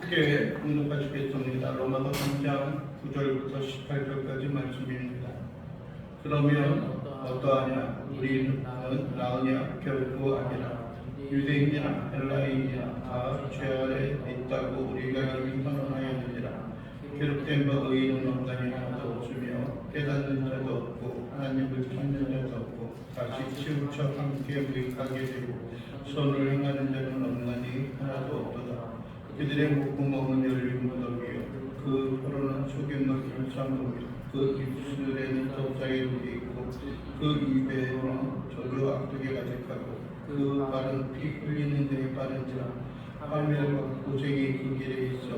함께 공독하시겠습니다. 로마서 3장 9절부터 18절까지 말씀입니다. 그러면 어떠하냐? 우리는 나으냐? 결코 아니라. 유대인이나 헬라인이나 다 죄 아래 있다고 우리가 이미 선언하였느니라. 기록된 바 의인은 없다니 하나도 없으며 깨닫는 자도 없고 하나님을 찾는 자도 없고 다시 치우쳐 함께 무익하게 되고 선을 행하는 자는 없나니 하나도 없도다. 그들의 목구멍은 열린 무더기요 그 혀로는 속임을 결산하며 그 입술에는 떡장이 물이 있고 그 입에는 저주 악독이 가득하고 그 발은 피 흘리는 데에 빠른지라. 화면과 고생이 그 길에 있어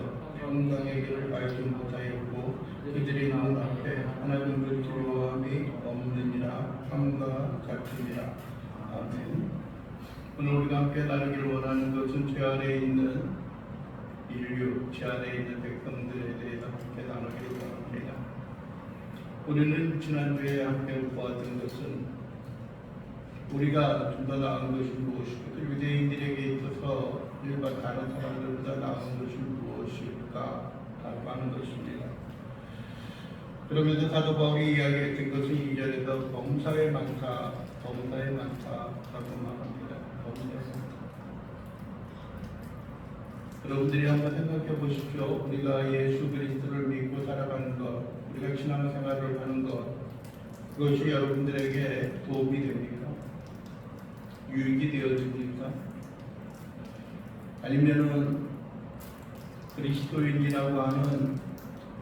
평강의 길을 알지 못하였고 그들의 눈 앞에 하나님을 두려워함이 없느니라. 함과 같으니라. 아멘. 오늘 우리가 함께 나누기를 원하는 것은 죄 아래에 있는 인류, 죄 아래에 있는 백성들에 대해서 함께 나누기를 원합니다. 우리는 지난주에 함께 보았던 것은 우리가 좀 더 나은 것이 무엇이고 유대인들에게 있어서 일반 다른 사람들보다 나은 것이 무엇일까 라고 하는 것입니다. 그러면서 사도 바울이 이야기했던 것은 2절에서 범사에 많다, 범사에 많다라고 말합니다. 범사에 많다. 여러분들이 한번 생각해 보십시오. 우리가 예수 그리스도를 믿고 살아가는 것, 우리가 신앙생활을 하는 것, 그것이 여러분들에게 도움이 됩니까? 유익이 되어집니까? 아니면은 그리스도인이라고 하는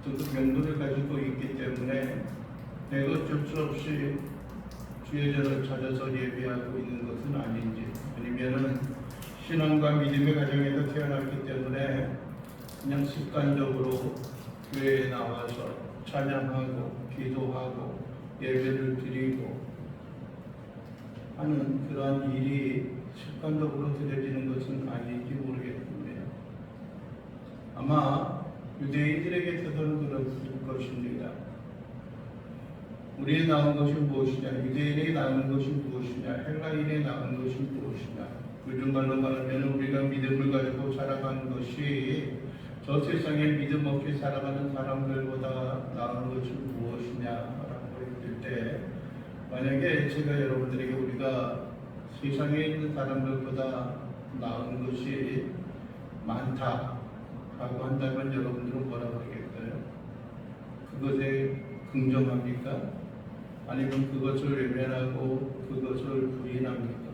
그 명분을 가지고 있기 때문에 내가 어쩔 수 없이 주의 전을 찾아서 예배하고 있는 것은 아닌지, 아니면은 신앙과 믿음의 가정에서 태어났기 때문에 그냥 습관적으로 교회에 나와서 찬양하고 기도하고 예배를 드리고 하는 그러한 일이 습관적으로 드려지는 것은 아닌지 모르겠습니다. 아마 유대인들에게 있어서는 그럴 것입니다. 우리의 나은 것이 무엇이냐? 유대인에게 나은 것이 무엇이냐? 헬라인에 나은 것이 무엇이냐? 요즘 말로 말하면 우리가 믿음을 가지고 살아가는 것이 저 세상에 믿음 없이 살아가는 사람들보다 나은 것이 무엇이냐라고 했을 때, 만약에 제가 여러분들에게 우리가 세상에 있는 사람들보다 나은 것이 많다라고 한다면 여러분들은 뭐라고 하겠어요? 그것에 긍정합니까? 아니면 그것을 외면하고 그것을 부인합니까?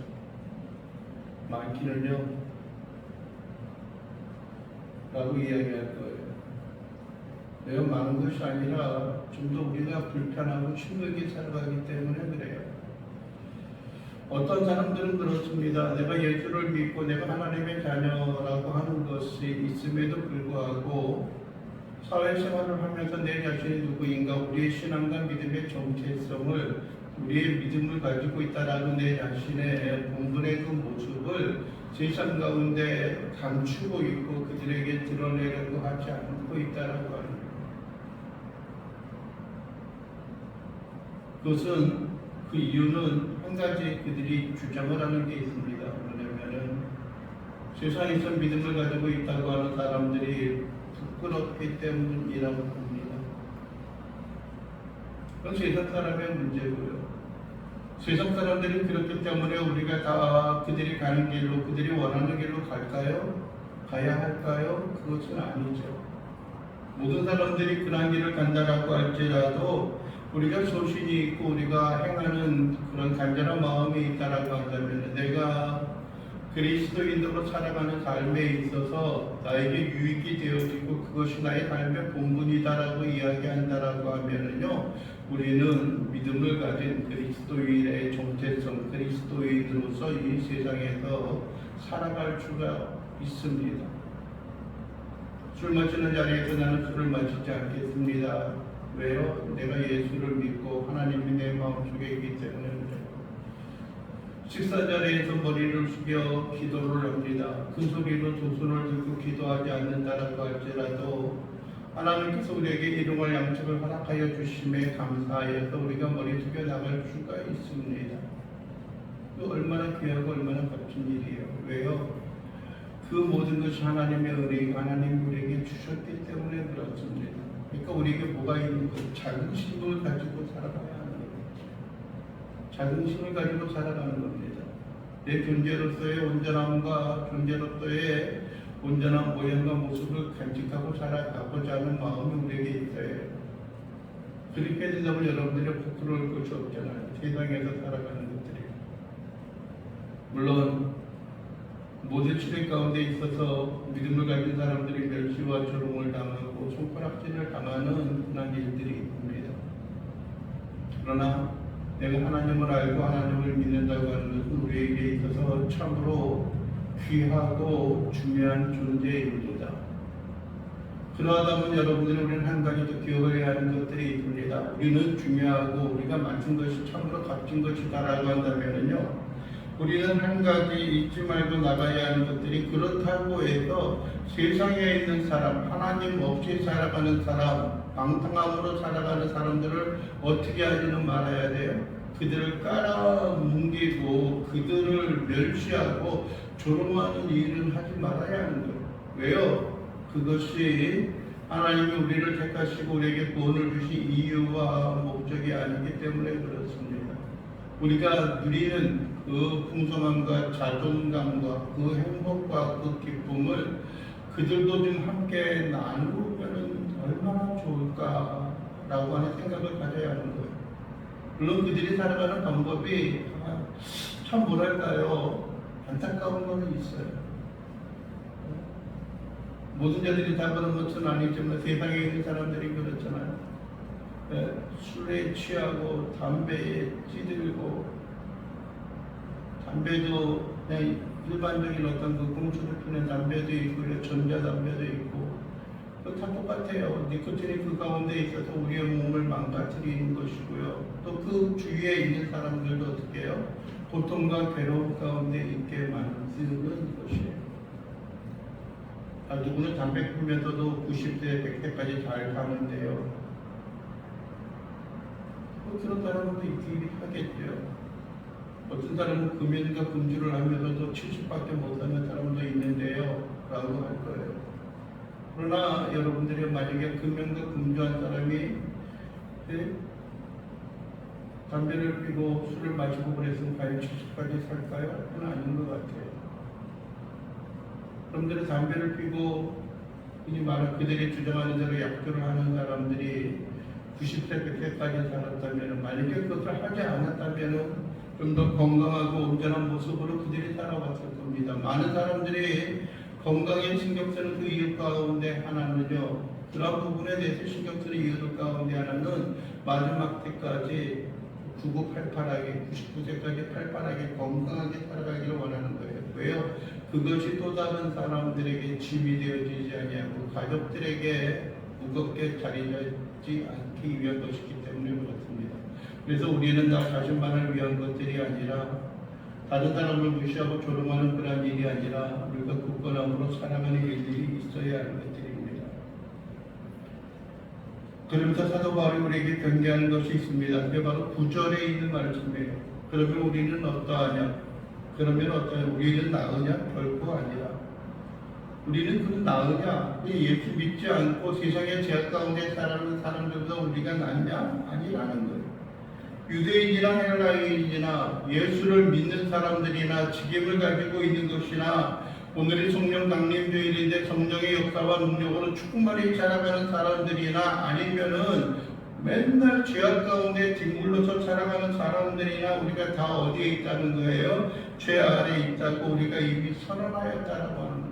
많기는요 라고 이야기할 거예요. 내가 많은 것이 아니라 좀 더 우리가 불편하고 힘들게 살아가기 때문에 그래요. 어떤 사람들은 그렇습니다. 내가 예수를 믿고 내가 하나님의 자녀라고 하는 것이 있음에도 불구하고 사회생활을 하면서 내 자신이 누구인가, 우리의 신앙과 믿음의 정체성을, 우리의 믿음을 가지고 있다라는 내 자신의 본분의 그 모습을 세상 가운데 감추고 있고 그들에게 드러내려고 하지 않고 있다라고 합니다. 그것은 그 이유는 한 가지 그들이 주장을 하는 게 있습니다. 뭐냐면은 세상에서 믿음을 가지고 있다고 하는 사람들이 부끄럽기 때문이라고 합니다. 그건 세상 사람의 문제고요. 세상 사람들이 그렇기 때문에 우리가 다 그들이 가는 길로, 그들이 원하는 길로 갈까요? 가야 할까요? 그것은 아니죠. 모든 사람들이 그런 길을 간다라고 할지라도 우리가 소신이 있고 우리가 행하는 그런 간절한 마음이 있다라고 한다면, 내가 그리스도인으로 살아가는 삶에 있어서 나에게 유익이 되어지고 그것이 나의 삶의 본분이다라고 이야기한다라고 하면은요, 우리는 믿음을 가진 그리스도인의 정체성, 그리스도인으로서 이 세상에서 살아갈 수가 있습니다. 술 마시는 자리에서 나는 술을 마시지 않겠습니다. 왜요? 내가 예수를 믿고 하나님이 내 마음속에 있기 때문에 그래요. 식사 자리에서 머리를 숙여 기도를 합니다. 큰 소리로 두 손을 들고 기도하지 않는다라고 할지라도 하나님께서 우리에게 이름을 양식을 허락하여 주심에 감사하여서 우리가 머리 숙여 나갈 수가 있습니다. 또 얼마나 귀하고 얼마나 값진 일이에요. 왜요? 그 모든 것이 하나님의 은혜이고 하나님 우리에게 주셨기 때문에 그렇습니다. 그러니까 우리에게 뭐가 있는 거예요? 작은 힘을 가지고 살아가야 하는 거예요. 작은 힘을 가지고 살아가는 겁니다. 내 존재로서의 온전함과 존재로서의 온전한 모양과 모습을 간직하고 살아가고자 하는 마음이 우리에게 있어요. 그렇게 된다면 여러분들이 부끄러울 것이 없잖아요. 세상에서 살아가는 것들이. 물론 모든 시대 가운데 있어서 믿음을 가진 사람들이 멸시와 조롱을 당하고 손가락질을 당하는 그런 일들이 있습니다. 그러나 내가 하나님을 알고 하나님을 믿는다고 하는 것은 우리에게 있어서 참으로 귀하고 중요한 존재입니다. 그러하다면 여러분들이 우리는 한 가지 더 기억해야 하는 것들이 있습니다. 우리는 중요하고 우리가 맡은 것이 참으로 값진 것이다라고 한다면요, 우리는 한 가지 잊지 말고 나가야 하는 것들이, 그렇다고 해서 세상에 있는 사람, 하나님 없이 살아가는 사람, 방탕함으로 살아가는 사람들을 어떻게 하지는 말아야 돼요. 그들을 깔아뭉개고 그들을 멸시하고 조롱하는 일을 하지 말아야 하는 거예요. 왜요? 그것이 하나님이 우리를 택하시고 우리에게 구원을 주신 이유와 목적이 아니기 때문에 그렇습니다. 우리가 누리는 그 풍성함과 자존감과 그 행복과 그 기쁨을 그들도 좀 함께 나누면 얼마나 좋을까라고 하는 생각을 가져야 하는 거예요. 물론 그들이 살아가는 방법이 참 뭐랄까요, 안타까운 거는 있어요. 모든 자들이 다 그런 것은 아니지만 세상에 있는 사람들이 그렇잖아요. 술에 취하고 담배에 찌들고, 담배도 그냥 일반적인 어떤 그 공수를 피는 담배도 있고 전자담배도 있고 다 똑같아요. 니코틴이 그 가운데 있어서 우리의 몸을 망가뜨리는 것이고요. 또 그 주위에 있는 사람들도 어떻게 해요? 고통과 괴로움 가운데 있게 만드는 것이에요. 누구는 담배 피면서도 90대, 100대까지 잘 가는데요. 그런 사람도 있긴 하겠죠. 어떤 사람은 금연과 금주를 하면서도 70밖에 못하는 사람도 있는데요 라고 할 거예요. 그러나 여러분들이 만약에 금연과 금주한 사람이 담배를 피고 술을 마시고 그랬으면 과연 70까지 살까요? 그건 아닌 것 같아요. 여러분들이 담배를 피고 흔히 말하는 그들이 주장하는 대로 약주를 하는 사람들이 90세, 100세까지 살았다면, 만약에 그것을 하지 않았다면 좀 더 건강하고 온전한 모습으로 그들이 살아왔을 겁니다. 많은 사람들이 건강에 신경 쓰는 그 이유 가운데 하나는요, 그런 부분에 대해서 신경 쓰는 이유 가운데 하나는 마지막 때까지 9988하게, 99세까지 팔팔하게 건강하게 살아가기를 원하는 거예요. 왜요? 그것이 또 다른 사람들에게 짐이 되어지지 아니하고 가족들에게 무겁게 자리하지 않기 위한 것이기 때문에 그렇습니다. 그래서 우리는 나 자신만을 위한 것들이 아니라, 다른 사람을 무시하고 조롱하는 그런 일이 아니라 우리가 굳건함으로 살아가는 일들이 있어야 하는 것들입니다. 그러면서 사도 바울이 우리에게 경계하는 것이 있습니다. 그게 바로 9절에 있는 말씀이에요. 그러면 우리는 어떠하냐? 그러면 어떠하냐? 우리는 나으냐? 결코 아니라. 우리는 그럼 나으냐? 예수 믿지 않고 세상의 제약 가운데 살아가는 사람들보다 우리가 낫냐? 아니라는 거예요. 유대인이나 헬라인이나 예수를 믿는 사람들이나 직임을 가지고 있는 것이나 오늘이 성령 강림주일인데 성령의 역사와 능력으로 충만히 자라가는 사람들이나 아니면은 맨날 죄악 가운데 뒹굴러서 살아가는 사람들이나 우리가 다 어디에 있다는 거예요? 죄 아래 있다고 우리가 이미 선언하였다라고 하는 거예요.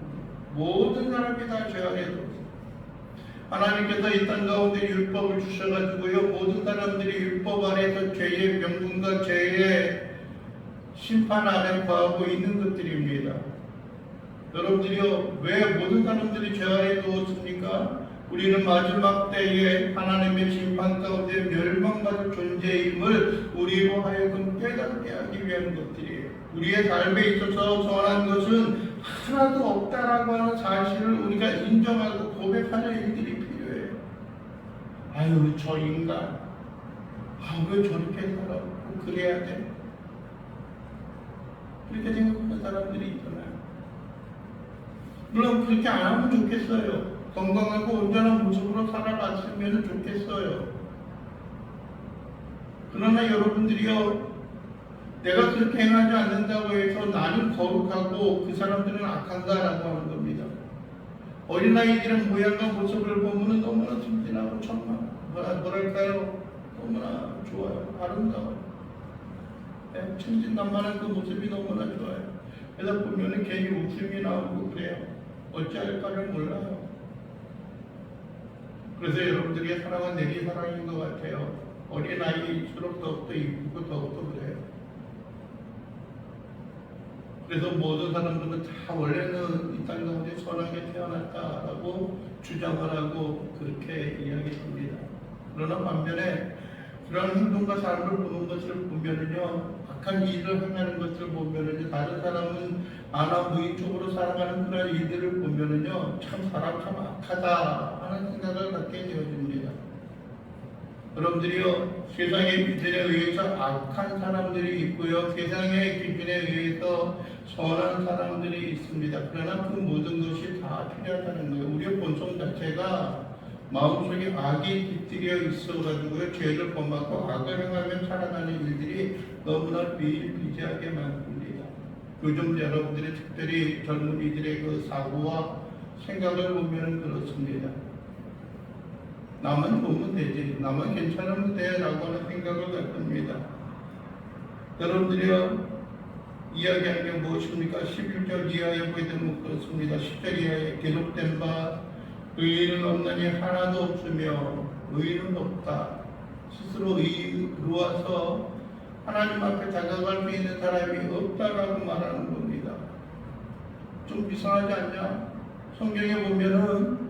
모든 사람이 다 죄 아래 있어요. 하나님께서 이 땅 가운데 율법을 주셔가지고요, 모든 사람들이 율법 아래서 죄의 명분과 죄의 심판 아래 거하고 있는 것들입니다. 여러분들이요, 왜 모든 사람들이 죄 아래 두었습니까? 우리는 마지막 때에 하나님의 심판 가운데 멸망받을 존재임을 우리로 하여금 깨닫게 하기 위한 것들이에요. 우리의 삶에 있어서 선한 것은 하나도 없다라고 하는 사실을 우리가 인정하고 고백하는 일들이 필요해요. 아유, 저 인간, 왜 저렇게 살아? 그래야 돼? 그렇게 생각하는 사람들이 있잖아요. 물론 그렇게 안 하면 좋겠어요. 건강하고 온전한 모습으로 살아갔으면 좋겠어요. 그러나 여러분들이요, 내가 그렇게 행하지 않는다고 해서 나는 거룩하고 그 사람들은 악한가라고 하는 겁니다. 어린아이들의 모양과 모습을 보면 너무나 순진하고 정말 뭐랄까요, 너무나 좋아요. 아름다워요. 네, 천진난만한 그 모습이 너무나 좋아요. 그래서 보면 괜히 웃음이 나오고 그래요. 어찌할까를 몰라요. 그래서 여러분들의 사랑은 내게 사랑인 것 같아요. 어린아이일수록 더욱더 이쁘고 더욱더 그래요. 그래서 모든 사람들은 다 원래는 이 땅 가운데 선하게 태어났다라고 주장을 하고 그렇게 이야기합니다. 그러나 반면에 그런 행동과 삶을 보는 것을 보면은요, 악한 일을 행하는 것을 보면은요, 다른 사람은 무인적으로 살아가는 그런 일들을 보면은요, 참 사람 참 악하다 하는 생각을 갖게 되어집니다. 여러분들이요, 세상의 기준에 의해서 악한 사람들이 있고요, 세상의 기준에 의해서 선한 사람들이 있습니다. 그러나 그 모든 것이 다 필요하다는 거예요. 우리의 본성 자체가 마음속에 악이 깃들여 있어가지고요, 죄를 범하고 악을 행하며 살아가는 일들이 너무나 비일비재하게 만듭니다. 요즘 여러분들이 특별히 젊은이들의 그 사고와 생각을 보면 그렇습니다. 나만 보면 되지, 나만 괜찮으면 돼 라고 하는 생각을 갖습니다. 여러분들이요, 이야기하는 게 무엇입니까? 11절 이하에 보게 되면 그렇습니다. 10절 이하에 기록된 바 의인은 없나니 하나도 없으며 의인은 없다. 스스로 의로워서 하나님 앞에 다가갈 수 있는 사람이 없다라고 말하는 겁니다. 좀 이상하지 않냐? 성경에 보면은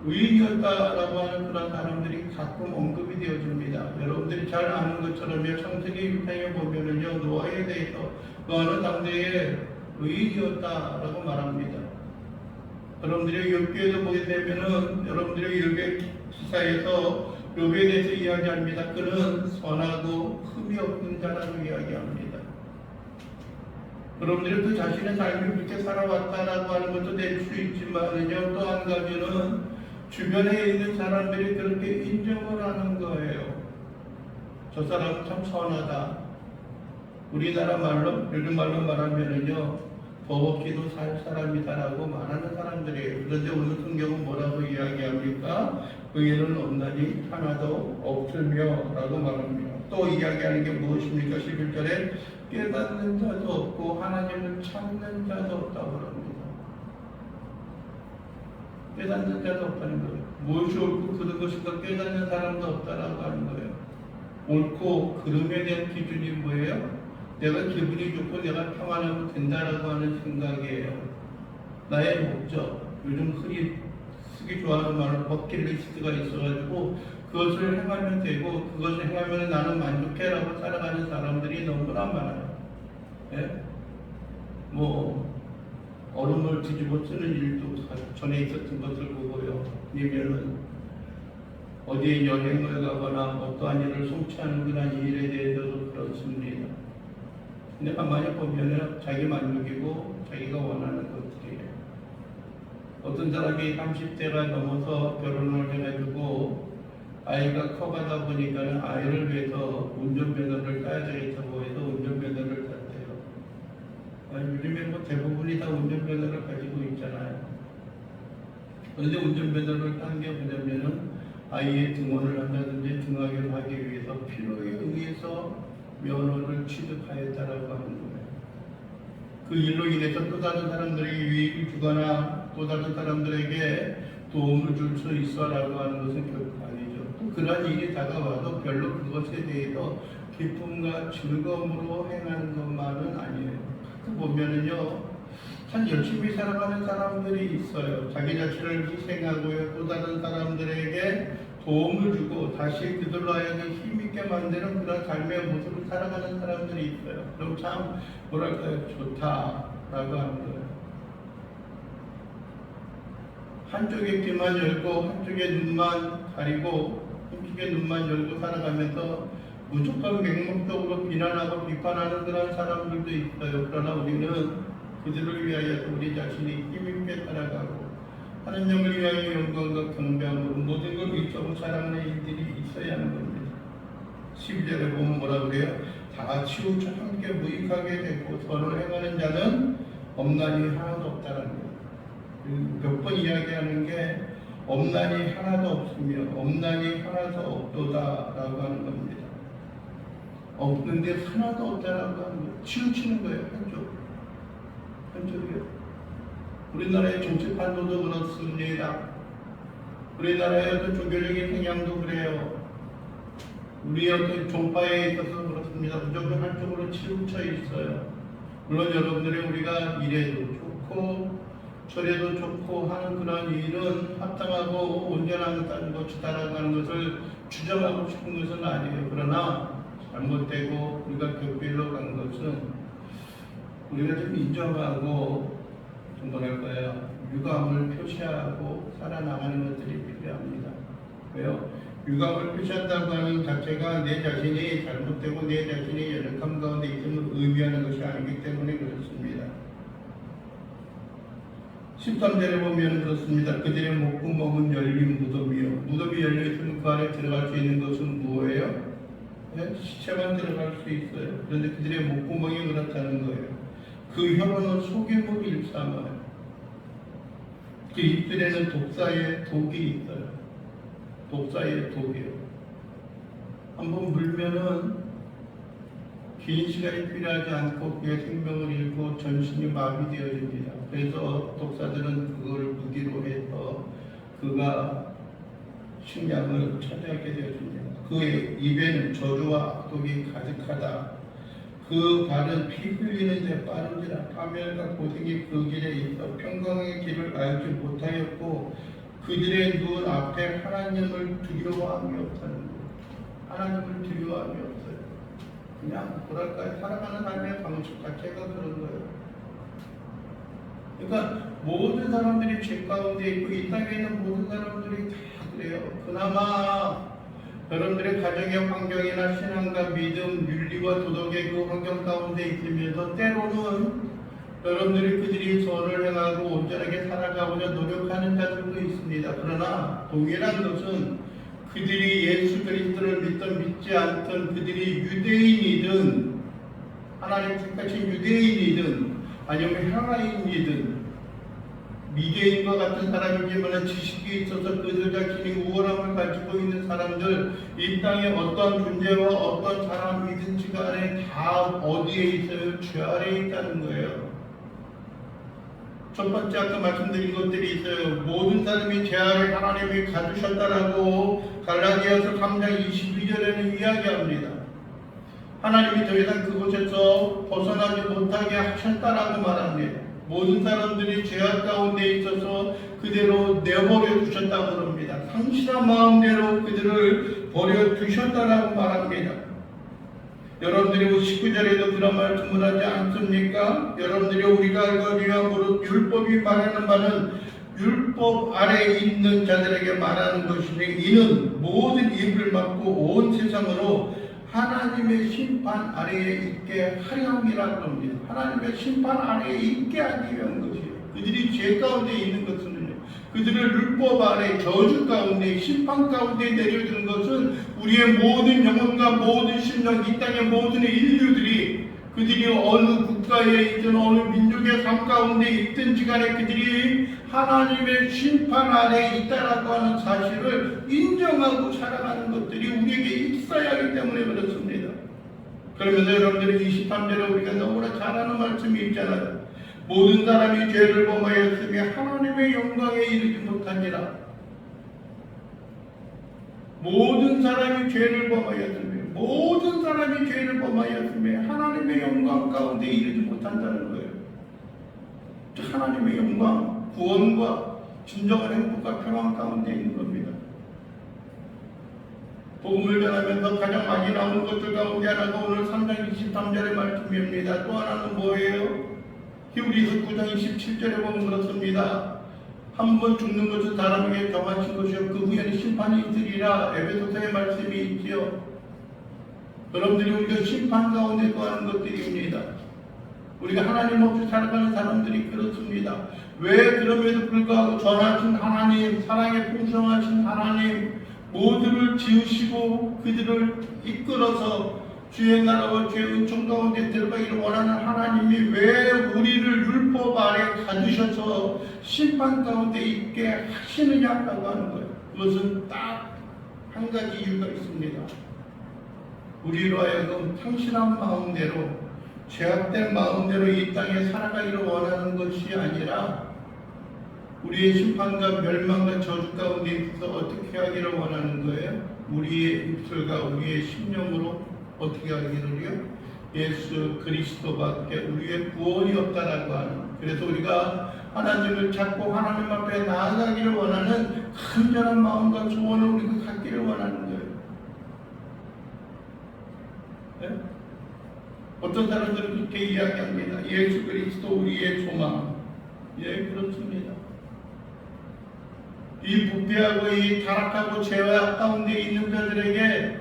의인이었다라고 하는 그런 사람들이 가끔 언급이 되어집니다. 여러분들이 잘 아는 것처럼요, 창세기 6장에 보면은요, 노아에 대해서 노아는 당대에 의인이었다라고 말합니다. 여러분들이 욥기에도 보게 되면은 여러분들이 욥의 기사에서 욥에 대해서 이야기합니다. 그는 선하고 흠이 없는 자라고 이야기합니다. 여러분들이 그 자신의 삶을 그렇게 살아왔다라고 하는 것도 낼 수 있지만은요, 또 한 가지는 주변에 있는 사람들이 그렇게 인정을 하는 거예요. 저 사람은 참 선하다. 우리나라 말로, 요즘 말로 말하면은요, 법 없이도 살 사람이다라고 말하는 사람들이에요. 그런데 오늘 성경은 뭐라고 이야기합니까? 의인은 없나니 하나도 없으며 라고 말합니다. 또 이야기하는 게 무엇입니까? 11절에 깨닫는 자도 없고 하나님을 찾는 자도 없다고 합니다. 깨닫는 자도 없다는 거예요. 무엇이 옳고 그른 것인가 깨닫는 사람도 없다라고 하는 거예요. 옳고 그름에 대한 기준이 뭐예요? 내가 기분이 좋고 내가 평안하면 된다라고 하는 생각이에요. 나의 목적, 요즘 흔히 쓰기 좋아하는 말은 버킷리스트가 있어가지고 그것을 행하면 되고 그것을 행하면 나는 만족해라고 살아가는 사람들이 너무나 많아요. 예? 얼음을 뒤집어 쓰는 일도 전에 있었던 것을 보고요. 아니면은 어디에 여행을 가거나 어떠한 일을 성취하는 그런 일에 대해서도 그렇습니다. 근데 가만히 보면은 자기 만족이고 자기가 원하는 것들이에요. 어떤 사람이 30대가 넘어서 결혼을 해가지고 아이가 커가다 보니까 아이를 위해서 운전면허를 따야 되겠다고 해서 운전면허를 땄대요. 요즘에 대부분이 다 운전면허를 가지고 있잖아요. 그런데 운전면허를 딴 게 뭐냐면은 아이의 등원을 한다든지 등하교를 하기 위해서 필요에 의해서 면허를 취득하였다라고 하는 거예요. 그 일로 인해서 또 다른 사람들에게 유익을 주거나 또 다른 사람들에게 도움을 줄 수 있어라고 하는 것은 결코 아니죠. 또 그런 일이 다가와도 별로 그것에 대해서 기쁨과 즐거움으로 행하는 것만은 아니에요. 가끔 보면은요, 참 열심히 살아가는 사람들이 있어요. 자기 자신을 희생하고요, 또 다른 사람들에게 도움을 주고 다시 그들로 하여금 힘있게 만드는 그런 삶의 모습을 살아가는 사람들이 있어요. 그럼 참 뭐랄까요, 좋다라고 하는 거예요. 한쪽에 귀만 열고 한쪽에 눈만 가리고 한쪽에 눈만 열고 살아가면서 무조건 맹목적으로 비난하고 비판하는 그런 사람들도 있어요. 그러나 우리는 그들을 위하여 우리 자신이 힘있게 살아가고 하나님을 위하여 영광과 경배함으로 모든 걸 의지하고 사랑하는 일들이 있어야 하는 겁니다. 12절에 보면 뭐라 그래요? 다 치우쳐 함께 무익하게 되고 선을 행하는 자는 엄난이 하나도 없다는 거예요. 몇 번 이야기하는 게 엄난이 하나도 없으며 엄난이 하나도 없도다라고 하는 겁니다. 없는데 하나도 없다라고 하는 거예요. 치우치는 거예요. 한쪽이요. 우리나라의 정치판도도 그렇습니다. 우리나라의 어떤 종교적인 성향도 그래요. 우리 어떤 종파에 있어서 그렇습니다. 무조건 한쪽으로 치우쳐 있어요. 물론 여러분들이 우리가 이래도 좋고 저래도 좋고 하는 그런 일은 합당하고 온전한 것이다라고 하는 것을 주장하고 싶은 것은 아니에요. 그러나 잘못되고 우리가 격별로 간 것은 우리가 좀 인정하고 좀 뭐랄까요, 유감을 표시하고 살아나가는 것들이 필요합니다. 왜요? 유감을 표시한다고 하는 자체가 내 자신이 잘못되고 내 자신이 연약함 가운데 있음을 의미하는 것이 아니기 때문에 그렇습니다. 13절에 보면 그렇습니다. 그들의 목구멍은 열린 무덤이요. 무덤이 열려있으면 그 안에 들어갈 수 있는 것은 뭐예요? 네? 시체만 들어갈 수 있어요. 그런데 그들의 목구멍이 그렇다는 거예요. 그 혀로는 속임을 일삼아요. 그 입술에는 독사의 독이 있어요. 독사의 독이요. 한번 물면은 긴 시간이 필요하지 않고 그의 생명을 잃고 전신이 마비되어집니다. 그래서 독사들은 그걸 무기로 해서 그가 식량을 차지하게 되어집니다. 그의 입에는 저주와 악독이 가득하다. 그 발은 피 흘리는 데 빠른지라 파멸과 고생이 그 길에 있어 평강의 길을 알지 못하였고 그들의 눈 앞에 하나님을 두려워함이 없다는 거예요. 하나님을 두려워함이 없어요. 그냥 뭐랄까요, 살아가는 삶의 방식 자체가 그런 거예요. 그러니까 모든 사람들이 죄 가운데 있고 이 땅에 있는 모든 사람들이 다 그래요. 그나마 여러분들의 가정의 환경이나 신앙과 믿음, 윤리와 도덕의 그 환경 가운데 있으면서 때로는 여러분들이 그들이 선을 행하고 온전하게 살아가고자 노력하는 자들도 있습니다. 그러나 동일한 것은 그들이 예수 그리스도를 믿든 믿지 않든 그들이 유대인이든 하나님 택하신 유대인이든 아니면 헬라인이든 미개인과 같은 사람이지만 지식이 있어서 그들 자신이 우월함을 가지고 있는 사람들, 이 땅에 어떤 존재와 어떤 사람이든지 간에 다 어디에 있어요? 죄 아래에 있다는 거예요. 첫 번째 아까 말씀드린 것들이 있어요. 모든 사람이 죄 아래 하나님이 가두셨다라고 갈라디아서 3장 22절에는 이야기합니다. 하나님이 더 이상 그곳에서 벗어나지 못하게 하셨다라고 말합니다. 모든 사람들이 죄악 가운데 있어서 그대로 내버려 두셨다고 그럽니다. 상실한 마음대로 그들을 버려 두셨다라고 말합니다. 여러분들이 19절에도 그런 말씀을 하지 않습니까? 여러분들이 우리가 알거니와 무릇 율법이 말하는 바는 율법 아래에 있는 자들에게 말하는 것이니 이는 모든 입을 막고 온 세상으로 하나님의 심판 아래에 있게 하려함이라고 합니다. 하나님의 심판 아래에 있게 하기 위한 것이에요. 그들이 죄 가운데 있는 것은요, 그들을 율법 아래 저주 가운데 심판 가운데 내려주는 것은 우리의 모든 영혼과 모든 심령, 이 땅의 모든 인류들이 그들이 어느 국가에 있든 어느 민족의 삶 가운데 있든지 간에 그들이 하나님의 심판 아래에 있다라고 하는 사실을 인정하고 살아가는 것들이 우리에게 있어야 하기 때문에 그렇습니다. 그러면서 여러분들이 23절에 우리가 너무나 잘 아는 말씀이 있잖아요. 모든 사람이 죄를 범하였으며 하나님의 영광에 이르지 못하니라. 모든 사람이 죄를 범하였으며 모든 사람이 죄를 범하였으며 하나님의 영광 가운데 이르지 못한다는 거예요. 하나님의 영광, 구원과 진정한 행복과 평안 가운데 있는 겁니다. 복음을 전하면서 가장 많이 나오는 것들 가운데 하나가 오늘 3장 23절의 말씀입니다. 또 하나는 뭐예요? 히브리서 9장 27절에 보면 그렇습니다. 한 번 죽는 것은 사람에게 정하신 것이요 그 후에는 심판이 있으리라. 에베소서의 말씀이 있지요. 여러분들이 우리가 심판 가운데 거하는 것들입니다. 우리가 하나님 없이 살아가는 사람들이 그렇습니다. 왜 그럼에도 불구하고 전하신 하나님, 사랑에 풍성하신 하나님, 모두를 지으시고 그들을 이끌어서 주의 나라와 주의 은총 가운데 들어가기를 원하는 하나님이 왜 우리를 율법 아래 가두셔서 심판 가운데 있게 하시느냐라고 하는 거예요. 그것은 딱 한 가지 이유가 있습니다. 우리로 하여금 상실한 마음대로, 죄악된 마음대로 이 땅에 살아가기를 원하는 것이 아니라 우리의 심판과 멸망과 저주 가운데 있어서 어떻게 하기를 원하는 거예요? 우리의 입술과 우리의 심령으로 어떻게 하기를요? 예수 그리스도밖에 우리의 구원이 없다라고 하는. 그래서 우리가 하나님을 찾고 하나님 앞에 나아가기를 원하는 간절한 마음과 소원을 우리가 갖기를 원하는 거예요. 네? 어떤 사람들은 그렇게 이야기합니다. 예수 그리스도 우리의 소망. 예, 그렇습니다. 이 부패하고 이 타락하고 죄악 가운데 있는 자들에게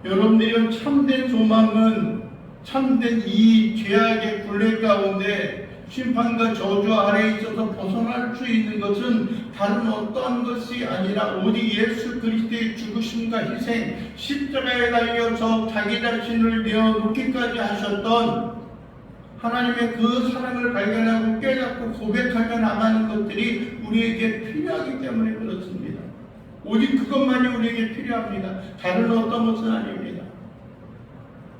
여러분들이 참된 소망은 참된 이 죄악의 굴레 가운데 심판과 저주 아래에 있어서 벗어날 수 있는 것은 다른 어떠한 것이 아니라 오직 예수 그리스도의 죽으심과 희생, 십자가에 달려서 자기 자신을 내어놓기까지 하셨던 하나님의 그 사랑을 발견하고 깨닫고 고백하며 나가는 것들이 우리에게 필요하기 때문에 그렇습니다. 오직 그것만이 우리에게 필요합니다. 다른 어떤 것은 아닙니다.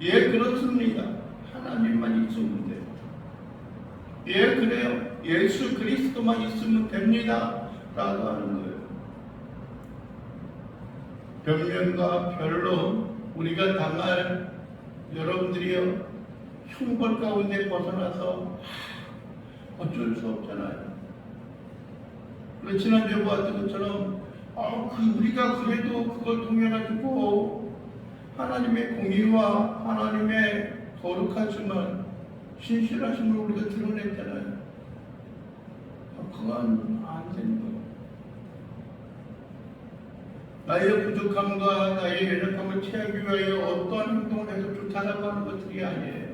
예, 그렇습니다. 하나님만 있으면 돼요. 예, 그래요. 예수 그리스도만 있으면 됩니다. 라고 하는 거예요. 변명과 변론, 우리가 당할 여러분들이요, 흉벌 가운데 벗어나서 어쩔 수 없잖아요. 지난주에 보았던 것처럼 우리가 그래도 그걸 통해 가지고 하나님의 공의와 하나님의 거룩하지만 신실하심을 우리가 드러냈잖아요. 그건 안 되는 거예요. 나의 부족함과 나의 연약함을 채우기 위하여 어떠한 행동을 해도 좋다라고 하는 것들이 아니에요.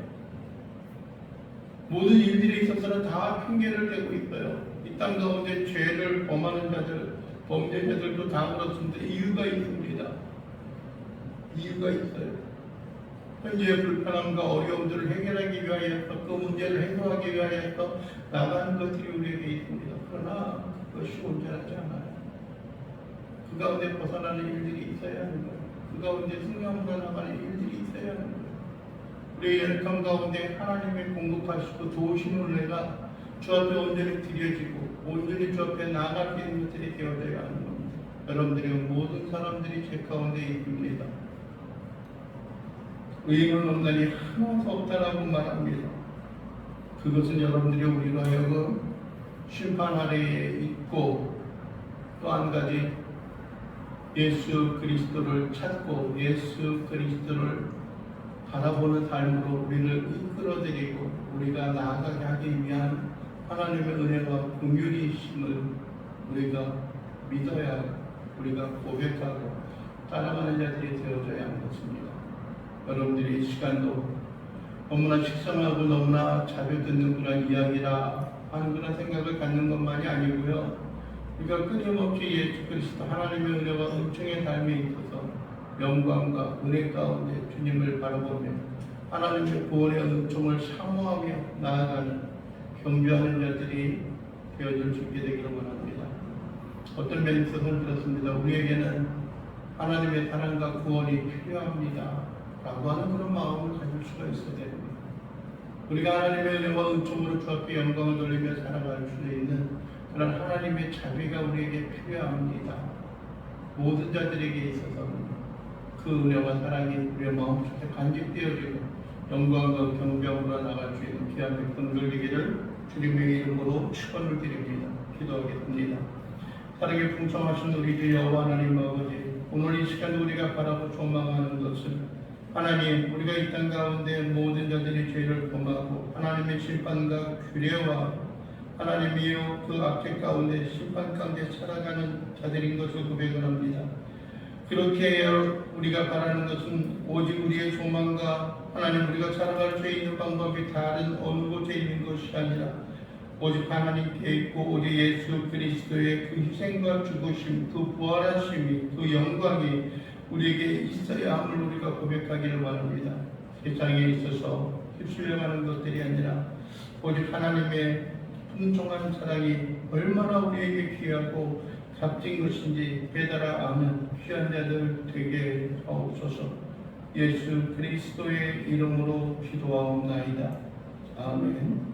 모든 일들에 있어서는 다 핑계를 대고 있어요. 이 땅 가운데 죄를 범하는 자들, 범죄자들도 다 그렇습니다. 이유가 있습니다. 이유가 있어요. 현재의 불편함과 어려움들을 해결하기 위하여서 그 문제를 해소하기 위하여서 나가는 것들이 우리에게 있습니다. 그러나 그것이 온전하지 않아요. 그 가운데 벗어나는 일들이 있어야 하는 거예요. 그 가운데 승리함으로 나가는 일들이 있어야 하는 거예요. 우리의 연약함 가운데 하나님의 공급하시고 도우시는 은혜가 주 앞에 온전히 드려지고 온전히 주 앞에 나아갈 수 있는 것들이 되어져야 하는 겁니다. 여러분들이 모든 사람들이 죄 가운데 있습니다. 의인은 온전히 하나도 없다라고 말합니다. 그것은 여러분들이 우리로 하여금 심판 아래에 있고 또 한 가지 예수 그리스도를 찾고 예수 그리스도를 바라보는 삶으로 우리를 이끌어드리고 우리가 나아가게 하기 위한 하나님의 은혜와 긍휼이심을 우리가 믿어야 우리가 고백하고 따라가는 자들이 되어져야 하는 것입니다. 여러분들이 이 시간도 너무나 식상하고 너무나 자주 듣는 그런 이야기라 하는 그런 생각을 갖는 것만이 아니고요. 우리가 끊임없이 예수 그리스도 하나님의 은혜와 은총의 삶에 있어서 영광과 은혜 가운데 주님을 바라보며 하나님의 구원의 은총을 사모하며 나아가는 경주하는 자들이 되어줄 수 있게 되기를 원합니다. 어떤 면에 있어서는 그렇습니다. 우리에게는 하나님의 사랑과 구원이 필요합니다 라고 하는 그런 마음을 가질 수가 있어야 됩니다. 우리가 하나님의 은혜와 은총으로 주 앞에 영광을 돌리며 살아갈 수 있는 그런 하나님의 자비가 우리에게 필요합니다. 모든 자들에게 있어서는 그 은혜와 사랑이 우리의 마음속에 간직되어지고 영광과 경배함으로 나갈 수 있는 귀한 백성들 되기를 주님의 이름으로 축원을 드립니다. 기도하겠습니다. 사랑에 풍성하신 우리 주 여호와 하나님 아버지, 오늘 이 시간 우리가 바라고 소망하는 것은 하나님, 우리가 이 땅 가운데 모든 자들이 죄를 범하고 하나님의 심판과 규례와 하나님이여 그 악죄 가운데 심판 가운데 살아가는 자들인 것을 고백을 합니다. 그렇게 우리가 바라는 것은 오직 우리의 소망과 하나님, 우리가 살아갈 수 있는 방법이 다른 어느 곳에 있는 것이 아니라 오직 하나님께 있고 오직 예수 그리스도의 그 희생과 죽으심, 그 부활하심이, 그 영광이 우리에게 있어야 함을 우리가 고백하기를 바랍니다. 세상에 있어서 휩쓸려가는 것들이 아니라 오직 하나님의 풍성한 사랑이 얼마나 우리에게 귀하고 값진 것인지 깨달아 아는 귀한 자들 되게 하옵소서. 예수 그리스도의 이름으로 기도하옵나이다. 아멘.